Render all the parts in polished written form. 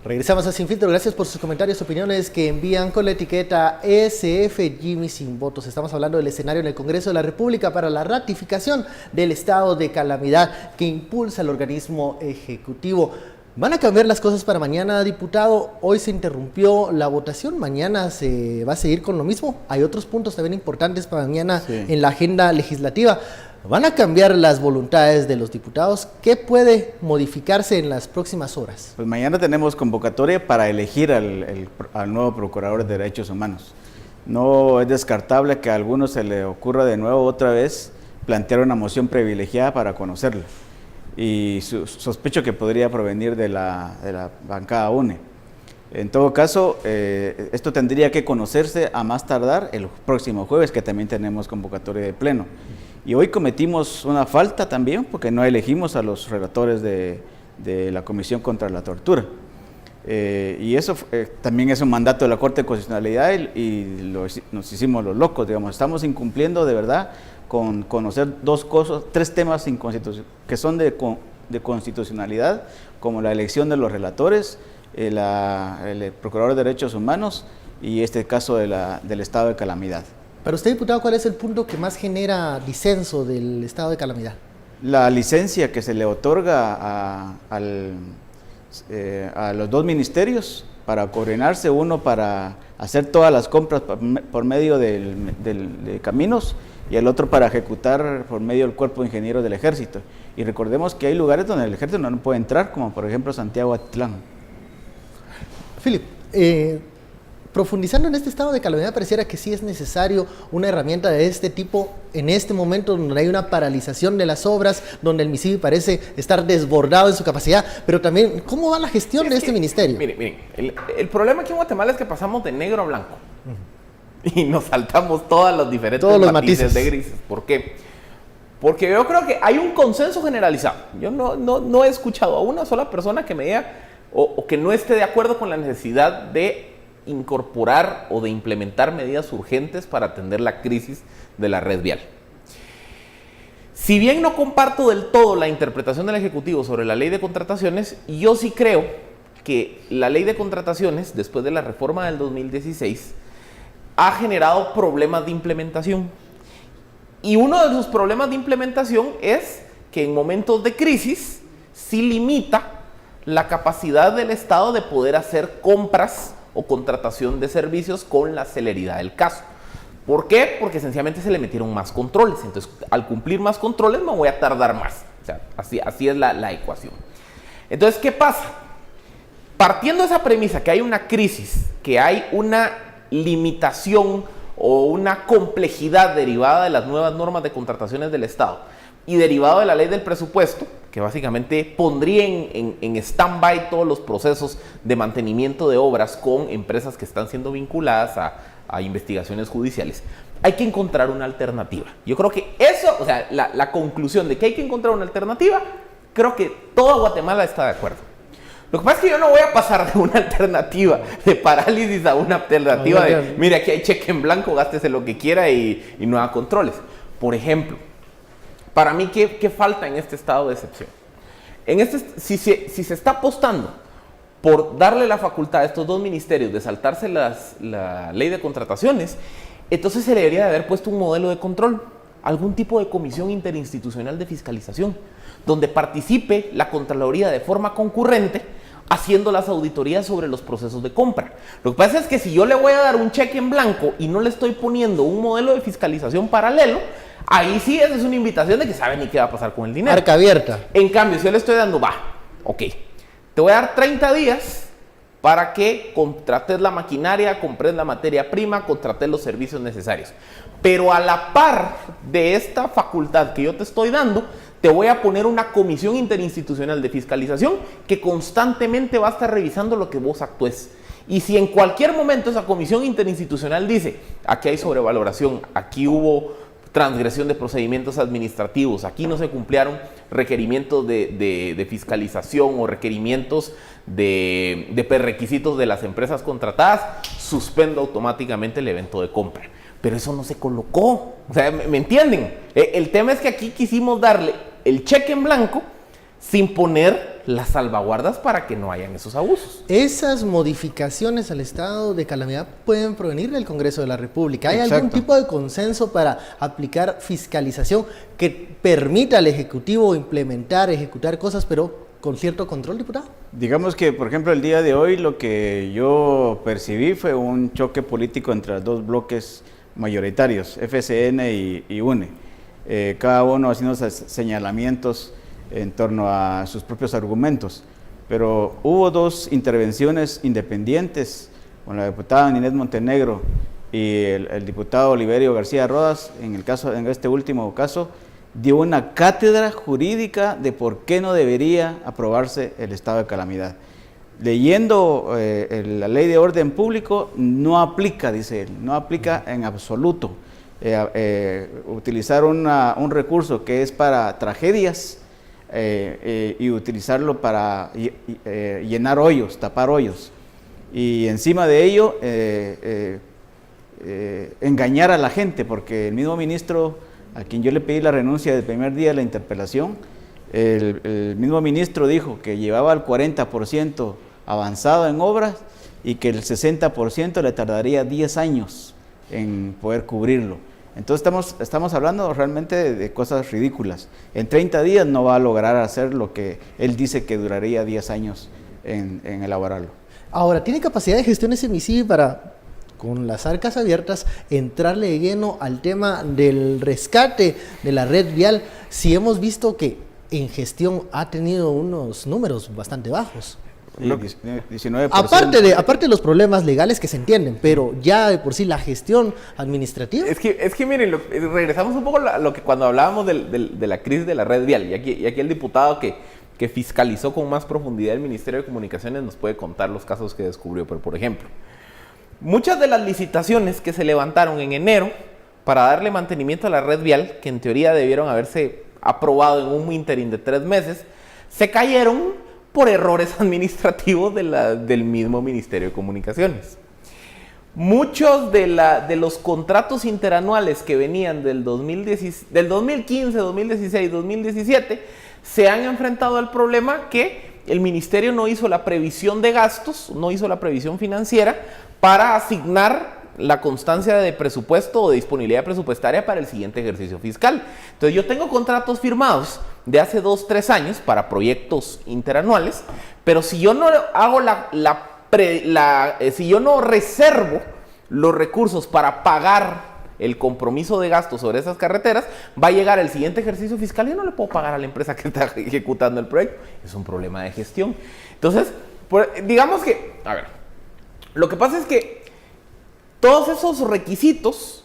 Regresamos a Sin Filtro, gracias por sus comentarios, opiniones que envían con la etiqueta SF Jimmy Sin Votos. Estamos hablando del escenario en el Congreso de la República para la ratificación del estado de calamidad que impulsa el organismo ejecutivo. ¿Van a cambiar las cosas para mañana, diputado? Hoy se interrumpió la votación, mañana se va a seguir con lo mismo. Hay otros puntos también importantes para mañana en la agenda legislativa. ¿Van a cambiar las voluntades de los diputados? ¿Qué puede modificarse en las próximas horas? Pues mañana tenemos convocatoria para elegir al nuevo Procurador de Derechos Humanos. No es descartable que a algunos se le ocurra de nuevo otra vez plantear una moción privilegiada para conocerlo. Y sospecho que podría provenir de la bancada UNE. En todo caso, esto tendría que conocerse a más tardar el próximo jueves, que también tenemos convocatoria de pleno. Y hoy cometimos una falta también porque no elegimos a los relatores de la Comisión contra la Tortura. Y eso también es un mandato de la Corte de Constitucionalidad y nos hicimos los locos, digamos. Estamos incumpliendo de verdad con conocer tres temas que son de constitucionalidad, como la elección de los relatores, el Procurador de Derechos Humanos y este caso del estado de calamidad. Para usted, diputado, ¿cuál es el punto que más genera disenso del estado de calamidad? La licencia que se le otorga a los dos ministerios para coordinarse, uno para hacer todas las compras por medio de caminos y el otro para ejecutar por medio del Cuerpo de Ingenieros del Ejército. Y recordemos que hay lugares donde el Ejército no puede entrar, como por ejemplo Santiago Atitlán. Philip, profundizando en este estado de calamidad, pareciera que sí es necesario una herramienta de este tipo en este momento donde hay una paralización de las obras, donde el MISIVI parece estar desbordado en su capacidad, pero también, ¿cómo va la gestión de este ministerio? Miren, el problema aquí en Guatemala es que pasamos de negro a blanco y nos saltamos todos los matices de grises. ¿Por qué? Porque yo creo que hay un consenso generalizado. Yo no he escuchado a una sola persona que me diga o que no esté de acuerdo con la necesidad de incorporar o de implementar medidas urgentes para atender la crisis de la red vial. Si bien no comparto del todo la interpretación del Ejecutivo sobre la ley de contrataciones, yo sí creo que la ley de contrataciones, después de la reforma del 2016, ha generado problemas de implementación. Y uno de sus problemas de implementación es que en momentos de crisis sí limita la capacidad del Estado de poder hacer compras o contratación de servicios con la celeridad del caso. ¿Por qué? Porque sencillamente se le metieron más controles. Entonces, al cumplir más controles me voy a tardar más. O sea, así es la ecuación. Entonces, ¿qué pasa? Partiendo de esa premisa que hay una crisis, que hay una limitación o una complejidad derivada de las nuevas normas de contrataciones del Estado y derivado de la ley del presupuesto, que básicamente pondría en stand-by todos los procesos de mantenimiento de obras con empresas que están siendo vinculadas a investigaciones judiciales. Hay que encontrar una alternativa. Yo creo que eso, o sea, la conclusión de que hay que encontrar una alternativa, creo que toda Guatemala está de acuerdo. Lo que pasa es que yo no voy a pasar de una alternativa de parálisis a una alternativa de, mire, aquí hay cheque en blanco, gástese lo que quiera y no haga controles. Por ejemplo, para mí, ¿qué falta en este estado de excepción? Si se está apostando por darle la facultad a estos dos ministerios de saltarse la ley de contrataciones, entonces se le debería de haber puesto un modelo de control, algún tipo de comisión interinstitucional de fiscalización, donde participe la Contraloría de forma concurrente haciendo las auditorías sobre los procesos de compra. Lo que pasa es que si yo le voy a dar un cheque en blanco y no le estoy poniendo un modelo de fiscalización paralelo, ahí sí esa es una invitación de que sabe ni qué va a pasar con el dinero. Marca abierta. En cambio, si yo le estoy dando, ok, te voy a dar 30 días para que contrates la maquinaria, compres la materia prima, contrates los servicios necesarios. Pero a la par de esta facultad que yo te estoy dando, te voy a poner una comisión interinstitucional de fiscalización que constantemente va a estar revisando lo que vos actúes. Y si en cualquier momento esa comisión interinstitucional dice, aquí hay sobrevaloración, aquí hubo transgresión de procedimientos administrativos, aquí no se cumplieron requerimientos de fiscalización o requerimientos de prerequisitos de las empresas contratadas, suspendo automáticamente el evento de compra. Pero eso no se colocó, o sea, ¿me entienden? El tema es que aquí quisimos darle el cheque en blanco sin poner las salvaguardas para que no hayan esos abusos. Esas modificaciones al estado de calamidad pueden provenir del Congreso de la República. ¿Hay Exacto. algún tipo de consenso para aplicar fiscalización que permita al Ejecutivo implementar, ejecutar cosas, pero con cierto control, diputado? Digamos que, por ejemplo, el día de hoy lo que yo percibí fue un choque político entre los dos bloques mayoritarios, FCN y UNE, cada uno haciendo señalamientos en torno a sus propios argumentos. Pero hubo dos intervenciones independientes, con la diputada Ninette Montenegro y el diputado Oliverio García Rodas. En este último caso, dio una cátedra jurídica de por qué no debería aprobarse el estado de calamidad. Leyendo la ley de orden público, no aplica, dice él, no aplica en absoluto. Utilizar un recurso que es para tragedias y utilizarlo para llenar hoyos, tapar hoyos. Y encima de ello, engañar a la gente, porque el mismo ministro, a quien yo le pedí la renuncia del primer día de la interpelación, el mismo ministro dijo que llevaba el 40% avanzado en obras y que el 60% le tardaría 10 años en poder cubrirlo. Entonces estamos hablando realmente de cosas ridículas. En 30 días no va a lograr hacer lo que él dice que duraría 10 años en elaborarlo. Ahora, ¿tiene capacidad de gestión ese MICIBI para, con las arcas abiertas, entrarle de lleno al tema del rescate de la red vial, si hemos visto que en gestión ha tenido unos números bastante bajos? 19%. Aparte de los problemas legales que se entienden, pero ya de por sí la gestión administrativa. Es que miren, regresamos un poco a lo que cuando hablábamos de la crisis de la red vial, y aquí el diputado que fiscalizó con más profundidad el Ministerio de Comunicaciones nos puede contar los casos que descubrió. Pero, por ejemplo, muchas de las licitaciones que se levantaron en enero para darle mantenimiento a la red vial, que en teoría debieron haberse aprobado en un ínterin de 3 meses, se cayeron por errores administrativos del mismo Ministerio de Comunicaciones. Muchos de los contratos interanuales que venían del 2015, 2016, 2017, se han enfrentado al problema que el Ministerio no hizo la previsión de gastos, no hizo la previsión financiera para asignar la constancia de presupuesto o de disponibilidad presupuestaria para el siguiente ejercicio fiscal. Entonces yo tengo contratos firmados de hace 2-3 años para proyectos interanuales, pero si yo no hago si yo no reservo los recursos para pagar el compromiso de gasto sobre esas carreteras, va a llegar el siguiente ejercicio fiscal y yo no le puedo pagar a la empresa que está ejecutando el proyecto. Es un problema de gestión. Entonces, digamos que, a ver, lo que pasa es que todos esos requisitos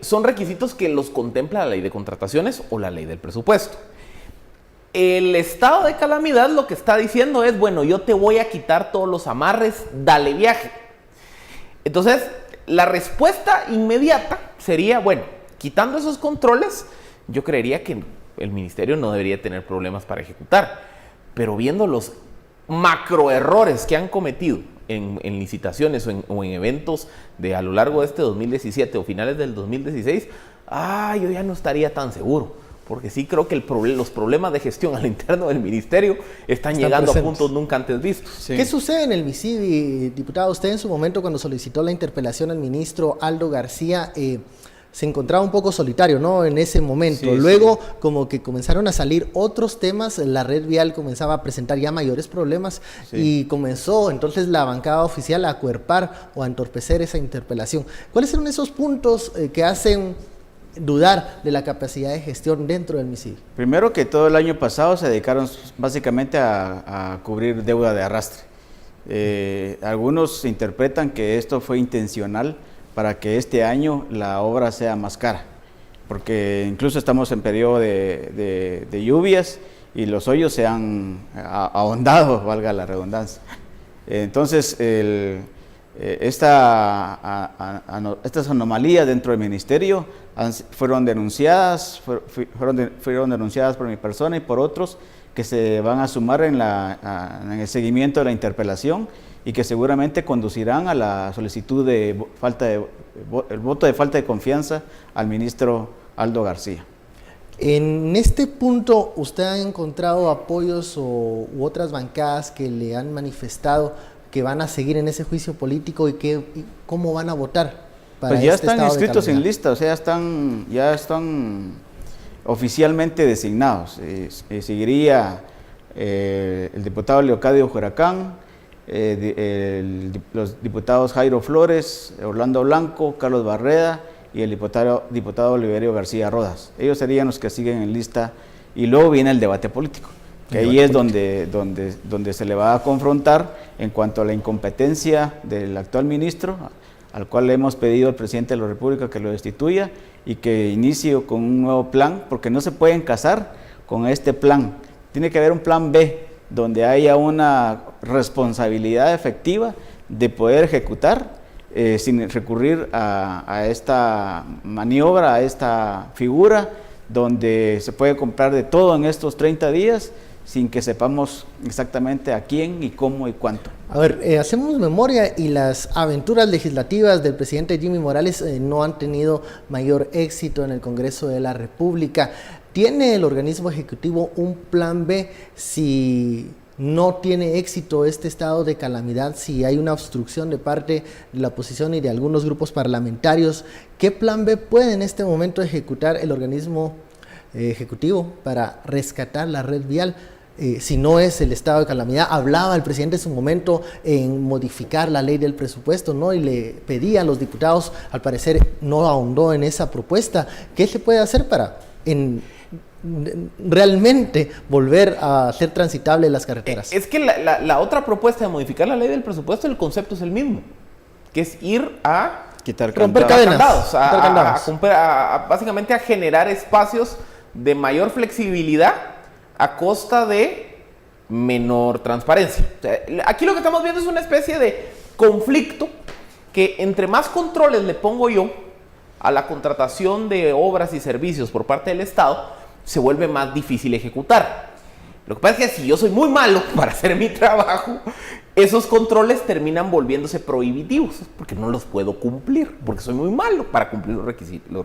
son requisitos que los contempla la ley de contrataciones o la ley del presupuesto. El estado de calamidad lo que está diciendo es, bueno, yo te voy a quitar todos los amarres, dale viaje. Entonces, la respuesta inmediata sería, bueno, quitando esos controles, yo creería que el ministerio no debería tener problemas para ejecutar. Pero viendo los macroerrores que han cometido en licitaciones o en eventos a lo largo de este 2017 o finales del 2016, yo ya no estaría tan seguro, porque sí creo que los problemas de gestión al interno del ministerio están llegando presentes a puntos nunca antes vistos. Sí. ¿Qué sucede en el MICIBI, diputado? Usted en su momento, cuando solicitó la interpelación al ministro Aldo García, se encontraba un poco solitario, ¿no? En ese momento. Sí, luego, sí, como que comenzaron a salir otros temas, la red vial comenzaba a presentar ya mayores problemas, sí, y comenzó entonces la bancada oficial a acuerpar o a entorpecer esa interpelación. ¿Cuáles eran esos puntos que hacen dudar de la capacidad de gestión dentro del MICIBI? Primero, que todo el año pasado se dedicaron básicamente a cubrir deuda de arrastre. Algunos interpretan que esto fue intencional para que este año la obra sea más cara, porque incluso estamos en periodo de lluvias y los hoyos se han ahondado, valga la redundancia. Entonces, estas anomalías dentro del ministerio fueron denunciadas por mi persona y por otros que se van a sumar en el seguimiento de la interpelación y que seguramente conducirán a la solicitud de el voto de falta de confianza al ministro Aldo García. En este punto, ¿usted ha encontrado apoyos u otras bancadas que le han manifestado que van a seguir en ese juicio político y cómo van a votar para pues ya este están estado de inscritos en calamidad? lista, o sea, ya están oficialmente designados. Seguiría el diputado Leocadio Juracán, los diputados Jairo Flores, Orlando Blanco, Carlos Barreda y el diputado Oliverio García Rodas. Ellos serían los que siguen en lista, y luego viene el debate político, que ahí es donde se le va a confrontar en cuanto a la incompetencia del actual ministro, al cual le hemos pedido al presidente de la República que lo destituya y que inicie con un nuevo plan, porque no se pueden casar con este plan. Tiene que haber un plan B, donde haya una responsabilidad efectiva de poder ejecutar sin recurrir a esta maniobra, a esta figura, donde se puede comprar de todo en estos 30 días sin que sepamos exactamente a quién y cómo y cuánto. A ver, hacemos memoria y las aventuras legislativas del presidente Jimmy Morales no han tenido mayor éxito en el Congreso de la República. ¿Tiene el organismo ejecutivo un plan B si no tiene éxito este estado de calamidad, si hay una obstrucción de parte de la oposición y de algunos grupos parlamentarios? ¿Qué plan B puede en este momento ejecutar el organismo ejecutivo para rescatar la red vial? Si no es el estado de calamidad. Hablaba el presidente en su momento en modificar la ley del presupuesto, ¿no? Y le pedía a los diputados, al parecer no ahondó en esa propuesta. ¿Qué se puede hacer para realmente volver a ser transitables las carreteras? Es que la otra propuesta de modificar la ley del presupuesto, el concepto es el mismo, que es ir a romper cadenas, básicamente a generar espacios de mayor flexibilidad a costa de menor transparencia. O sea, aquí lo que estamos viendo es una especie de conflicto que entre más controles le pongo yo a la contratación de obras y servicios por parte del Estado, se vuelve más difícil ejecutar. Lo que pasa es que si yo soy muy malo para hacer mi trabajo, esos controles terminan volviéndose prohibitivos, porque no los puedo cumplir, porque soy muy malo para cumplir los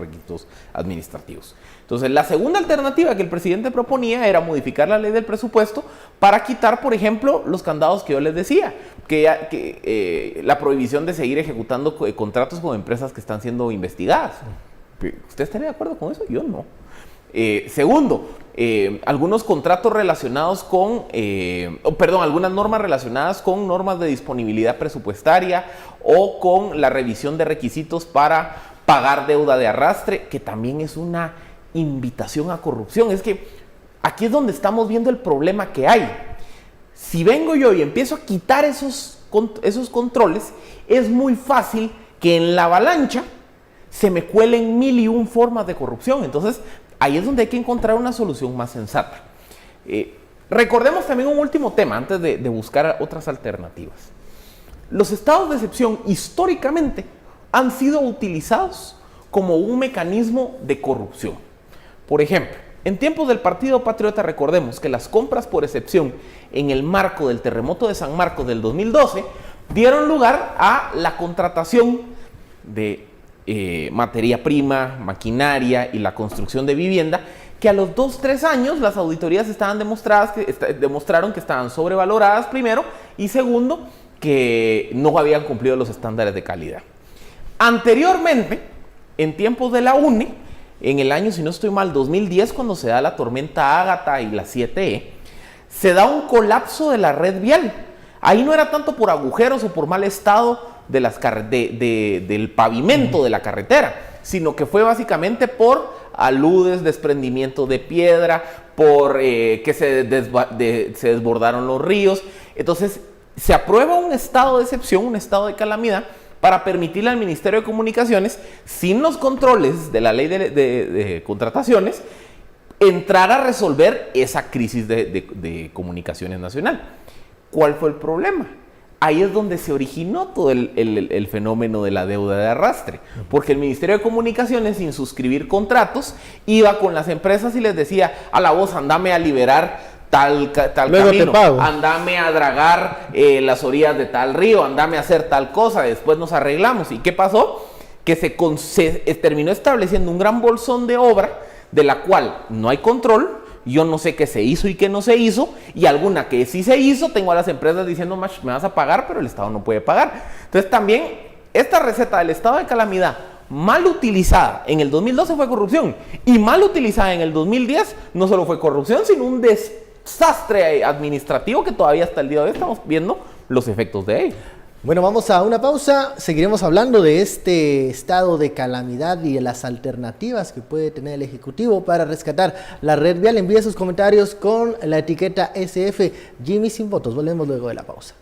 requisitos administrativos. Entonces, la segunda alternativa que el presidente proponía era modificar la ley del presupuesto para quitar, por ejemplo, los candados que yo les decía, la prohibición de seguir ejecutando contratos con empresas que están siendo investigadas. ¿Usted estaría de acuerdo con eso? Yo no. Segundo, algunos contratos relacionados con, algunas normas relacionadas con normas de disponibilidad presupuestaria o con la revisión de requisitos para pagar deuda de arrastre, que también es una invitación a corrupción. Es que aquí es donde estamos viendo el problema que hay. Si vengo yo y empiezo a quitar esos controles, es muy fácil que en la avalancha se me cuelen 1001 formas de corrupción. Entonces, ahí es donde hay que encontrar una solución más sensata. Recordemos también un último tema antes de buscar otras alternativas. Los estados de excepción históricamente han sido utilizados como un mecanismo de corrupción. Por ejemplo, en tiempos del Partido Patriota, recordemos que las compras por excepción en el marco del terremoto de San Marcos del 2012 dieron lugar a la contratación de materia prima, maquinaria y la construcción de vivienda, que a los 2-3 años las auditorías demostraron que estaban sobrevaloradas, primero, y segundo, que no habían cumplido los estándares de calidad. Anteriormente, en tiempos de la UNE, en el año, si no estoy mal, 2010, cuando se da la tormenta Ágata y la 7E, se da un colapso de la red vial. Ahí no era tanto por agujeros o por mal estado del pavimento de la carretera, sino que fue básicamente por aludes, desprendimiento de piedra, por que se desbordaron los ríos. Entonces, se aprueba un estado de excepción, un estado de calamidad, para permitirle al Ministerio de Comunicaciones, sin los controles de la ley de contrataciones, entrar a resolver esa crisis de comunicaciones nacional. ¿Cuál fue el problema? Ahí es donde se originó todo el fenómeno de la deuda de arrastre, porque el Ministerio de Comunicaciones, sin suscribir contratos, iba con las empresas y les decía: a la voz, andame a liberar tal camino, andame a dragar las orillas de tal río, andame a hacer tal cosa, después nos arreglamos. ¿Y qué pasó? Que se terminó estableciendo un gran bolsón de obra de la cual no hay control. Yo no sé qué se hizo y qué no se hizo, y alguna que sí se hizo, tengo a las empresas diciendo, me vas a pagar, pero el Estado no puede pagar. Entonces también esta receta del estado de calamidad mal utilizada en el 2012 fue corrupción, y mal utilizada en el 2010 no solo fue corrupción, sino un desastre administrativo que todavía hasta el día de hoy estamos viendo los efectos de ello. Bueno, vamos a una pausa, seguiremos hablando de este estado de calamidad y de las alternativas que puede tener el Ejecutivo para rescatar la red vial. Envíe sus comentarios con la etiqueta SF Jimmy Sin Votos. Volvemos luego de la pausa.